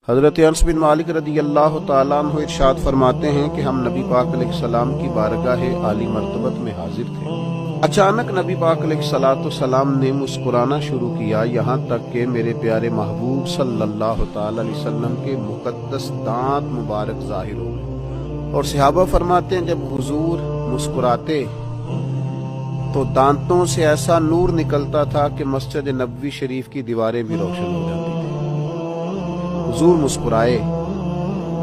حضرت انس بن مالک رضی اللہ تعالیٰ عنہ ارشاد فرماتے ہیں کہ ہم نبی پاک علیہ السلام کی بارگاہ عالی مرتبت میں حاضر تھے۔ اچانک نبی پاک علیہ السلام نے مسکرانا شروع کیا، یہاں تک کہ میرے پیارے محبوب صلی اللہ تعالی علیہ وسلم کے مقدس دانت مبارک ظاہر ہو گئے۔ اور صحابہ فرماتے ہیں جب حضور مسکراتے تو دانتوں سے ایسا نور نکلتا تھا کہ مسجد نبوی شریف کی دیواریں بھی روشن ہو جاتی تھیں۔ حضور مسکرائے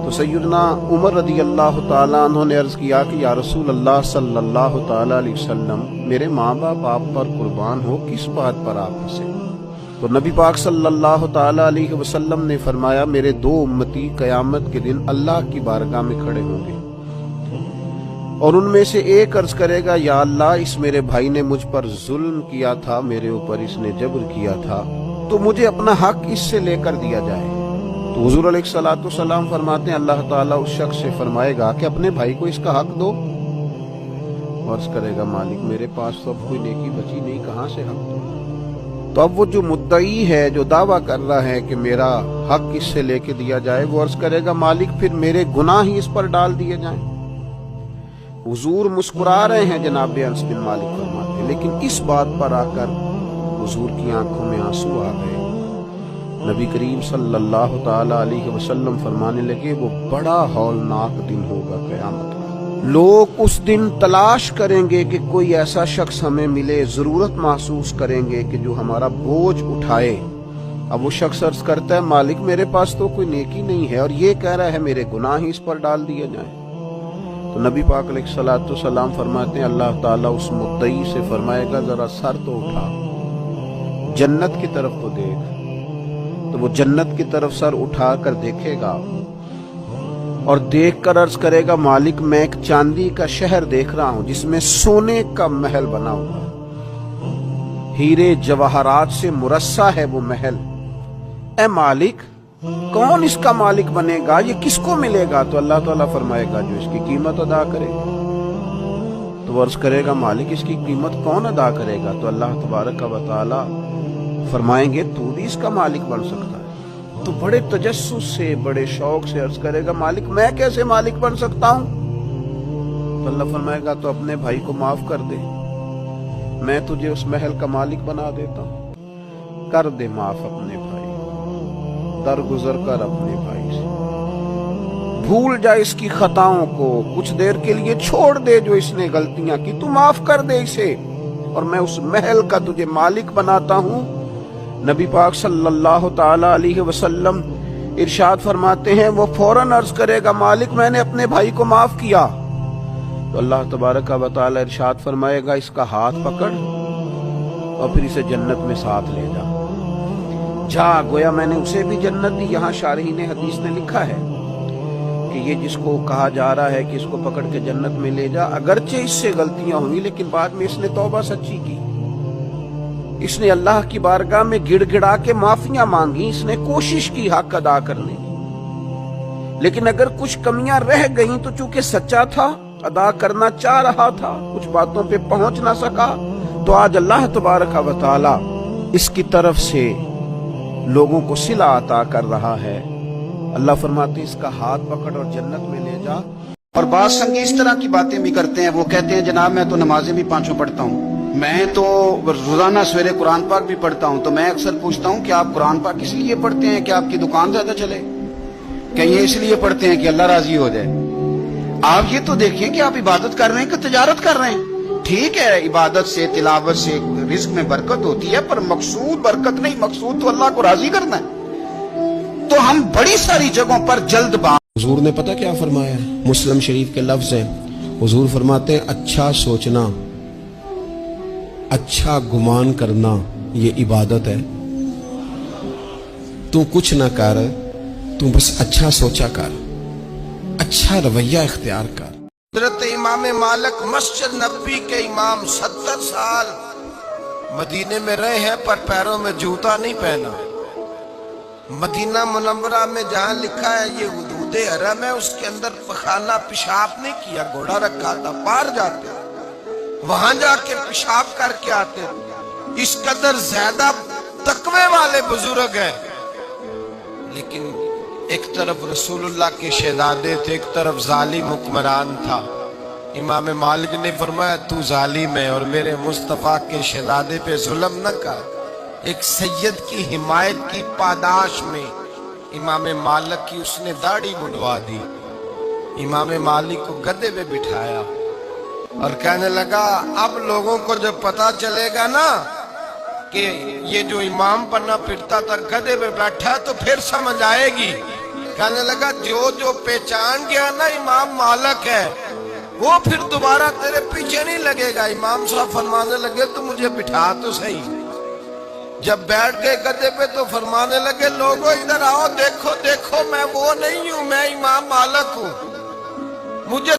تو سیدنا عمر رضی اللہ تعالیٰ عنہ نے عرض کیا کہ یا رسول اللہ صلی اللہ تعالیٰ علیہ وسلم، میرے ماں باپ آپ پر قربان ہو، کس بات پر آپ ہنسے؟ تو نبی پاک صلی اللہ تعالیٰ علیہ وسلم نے فرمایا، میرے دو امتی قیامت کے دن اللہ کی بارگاہ میں کھڑے ہوں گے اور ان میں سے ایک عرض کرے گا، یا اللہ، اس میرے بھائی نے مجھ پر ظلم کیا تھا، میرے اوپر اس نے جبر کیا تھا، تو مجھے اپنا حق اس سے لے کر دیا جائے۔ تو حضور علیہ السلام فرماتے ہیں اللہ تعالیٰ اس شخص سے فرمائے گا کہ اپنے بھائی کو اس کا حق دو، عرض کرے گا مالک میرے پاس تو اب کوئی نیکی بچی نہیں، کہاں سے حق دو؟ تو اب وہ جو مدعی ہے، جو دعویٰ کر رہا ہے کہ میرا حق اس سے لے کے دیا جائے، وہ عرض کرے گا مالک پھر میرے گناہ ہی اس پر ڈال دیے جائیں۔ حضور مسکرا رہے ہیں، جناب انس بن مالک فرماتے ہیں، لیکن اس بات پر آ کر حضور کی آنکھوں میں آنسو آ گئے۔ نبی کریم صلی اللہ تعالی علیہ وسلم فرمانے لگے، وہ بڑا ہولناک دن ہوگا قیامت کا۔ لوگ اس دن تلاش کریں گے کہ کوئی ایسا شخص ہمیں ملے، ضرورت محسوس کریں گے کہ جو ہمارا بوجھ اٹھائے۔ اب وہ شخص عرض کرتا ہے مالک میرے پاس تو کوئی نیکی نہیں ہے، اور یہ کہہ رہا ہے میرے گناہ ہی اس پر ڈال دیے جائیں۔ تو نبی پاک علیہ السلام فرماتے ہیں اللہ تعالیٰ اس مدعی سے فرمائے گا ذرا سر تو اٹھا، جنت کی طرف تو دیکھ۔ تو وہ جنت کی طرف سر اٹھا کر دیکھے گا اور دیکھ کر عرض کرے گا مالک میں ایک چاندی کا شہر دیکھ رہا ہوں جس میں سونے کا محل بنا ہوا، ہیرے جواہرات سے مرصع ہے وہ محل۔ اے مالک کون اس کا مالک بنے گا، یہ کس کو ملے گا؟ تو اللہ تعالیٰ فرمائے گا جو اس کی قیمت ادا کرے۔ تو وہ عرض کرے گا مالک اس کی قیمت کون ادا کرے گا؟ تو اللہ تبارک و تعالیٰ فرمائیں گے تو بھی اس کا مالک بن سکتا ہے۔ تو بڑے تجسس سے، بڑے شوق سے عرض کرے گا مالک میں کیسے مالک بن سکتا ہوں؟ تو اللہ فرمائے گا تو اپنے بھائی کو معاف کر دے، میں تجھے اس محل کا مالک بنا دیتا ہوں۔ کر دے معاف اپنے بھائی، درگزر کر اپنے بھائی سے، بھول جا اس کی خطاؤں کو، کچھ دیر کے لیے چھوڑ دے جو اس نے غلطیاں کی، تو معاف کر دے اسے، اور میں اس محل کا تجھے مالک بناتا ہوں۔ نبی پاک صلی اللہ تعالی علیہ وسلم ارشاد فرماتے ہیں وہ فوراً عرض کرے گا مالک میں نے اپنے بھائی کو معاف کیا۔ تو اللہ تبارک و تعالی ارشاد فرمائے گا اس کا ہاتھ پکڑ اور پھر اسے جنت میں ساتھ لے جا، گویا میں نے اسے بھی جنت دی۔ یہاں شارحین حدیث نے لکھا ہے کہ یہ جس کو کہا جا رہا ہے کہ اس کو پکڑ کے جنت میں لے جا، اگرچہ اس سے غلطیاں ہوئی لیکن بعد میں اس نے توبہ سچی کی، اس نے اللہ کی بارگاہ میں گڑ گڑا کے معافیاں مانگی، اس نے کوشش کی حق ادا کرنے کی، لیکن اگر کچھ کمیاں رہ گئیں تو چونکہ سچا تھا، ادا کرنا چاہ رہا تھا، کچھ باتوں پہ پہنچ نہ سکا، تو آج اللہ تبارک و تعالی اس کی طرف سے لوگوں کو صلہ عطا کر رہا ہے۔ اللہ فرماتے اس کا ہاتھ پکڑ اور جنت میں لے جا۔ اور بعض سنگی اس طرح کی باتیں بھی کرتے ہیں، وہ کہتے ہیں جناب میں تو نمازیں بھی پانچوں پڑھتا ہوں، میں تو روزانہ سویرے قرآن پاک بھی پڑھتا ہوں، تو میں اکثر پوچھتا ہوں کہ آپ قرآن پاک اس لیے پڑھتے ہیں کہ آپ کی دکان زیادہ چلے، کہ یہ اس لیے پڑھتے ہیں کہ اللہ راضی ہو جائے؟ آپ یہ تو دیکھیں کہ آپ عبادت کر رہے ہیں کہ تجارت کر رہے ہیں۔ ٹھیک ہے عبادت سے، تلاوت سے رزق میں برکت ہوتی ہے، پر مقصود برکت نہیں، مقصود تو اللہ کو راضی کرنا ہے۔ تو ہم بڑی ساری جگہوں پر جلد باز۔ حضور نے پتہ کیا فرمایا ہے؟ مسلم شریف کے لفظ ہیں، حضور فرماتے ہیں اچھا سوچنا، اچھا گمان کرنا یہ عبادت ہے۔ تو کچھ نہ کر، تو بس اچھا سوچا کر، اچھا رویہ اختیار کر۔ حضرت امام مالک مسجد نبوی کے امام 70 سال مدینے میں رہے ہیں پر پیروں میں جوتا نہیں پہنا۔ مدینہ منورہ میں جہاں لکھا ہے یہ حدود حرم ہے، اس کے اندر پخانہ پیشاب نہیں کیا، گھوڑا رکھا تھا، پار جاتے وہاں جا کے پیشاب کر کے آتے۔ اس قدر زیادہ تقوی والے بزرگ ہیں، لیکن ایک طرف رسول اللہ کے شہزادے تھے، ایک طرف ظالم حکمران تھا۔ امام مالک نے فرمایا تو ظالم ہے اور میرے مصطفیٰ کے شہزادے پہ ظلم نہ کر۔ ایک سید کی حمایت کی پاداش میں امام مالک کی اس نے داڑھی منڈوا دی، امام مالک کو گدے پہ بٹھایا اور کہنے لگا اب لوگوں کو جب پتا چلے گا نا کہ یہ جو امام بنا پھرتا تھا گدے پہ بیٹھا تو پھر سمجھ آئے گی۔ کہنے لگا جو پہچان گیا نا امام مالک ہے وہ پھر دوبارہ تیرے پیچھے نہیں لگے گا۔ امام صاحب فرمانے لگے تو مجھے بٹھا تو صحیح۔ جب بیٹھ گئے گدے پہ تو فرمانے لگے لوگوں ادھر آؤ، دیکھو دیکھو میں وہ نہیں ہوں، میں امام مالک ہوں، مجھے